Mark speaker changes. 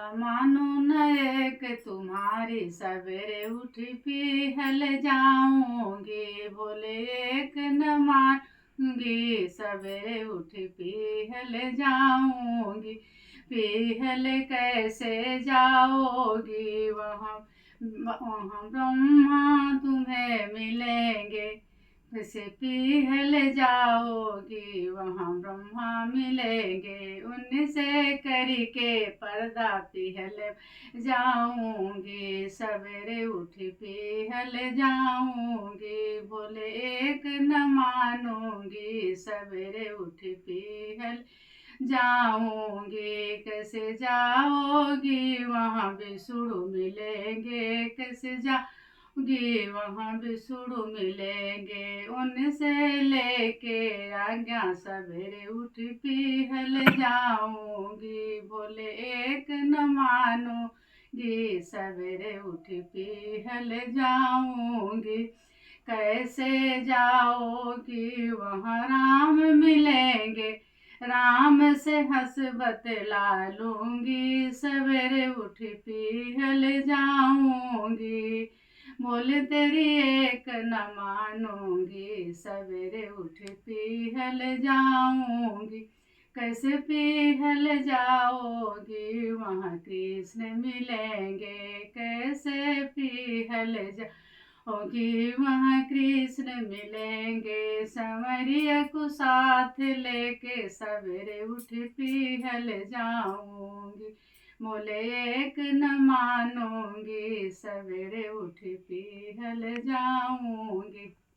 Speaker 1: भला मानो न एक तुम्हारी, सवेरे उठी पीहल जाऊंगी। बोले एक न मानूंगी, सवेरे उठी पीहल जाऊंगी। पीहल कैसे जाओगी, वहाँ वहाँ ब्रह्मा तुम्हें मिलेंगे। कैसे पीहल जाओगी, वहाँ ब्रह्मा मिलेंगे। उनसे करके पर्दा पीहल जाऊंगी, सवेरे उठी पीहल जाऊंगी। बोले एक न मानूंगी, सवेरे उठी पीहल जाऊंगी। कैसे जाओगी, वहाँ विष्णु मिलेंगे। कैसे जाओगी, वहाँ विष्णु मिलेंगे। उनसे लेके आज्ञा, सवेरे उठ पीहल जाऊंगी। बोले एक न मानूंगी, सवेरे उठ पीहल जाऊंगी। कैसे जाओगी, वहाँ राम मिलेंगे। राम से हंस बतला लूंगी, सवेरे उठ पीहल जाऊंगी। बोले तेरी एक न मानूंगी, सवेरे उठ पीहल जाऊंगी। कैसे पीहल जाओगी, वहाँ कृष्ण मिलेंगे। कैसे पीहल होगी, वहाँ कृष्ण मिलेंगे। संवरिया को साथ लेके, सवेरे उठ पीहल जाऊंगी। बोले एक न मानूंगी, सवेरे उठ पीहल जाऊंगी।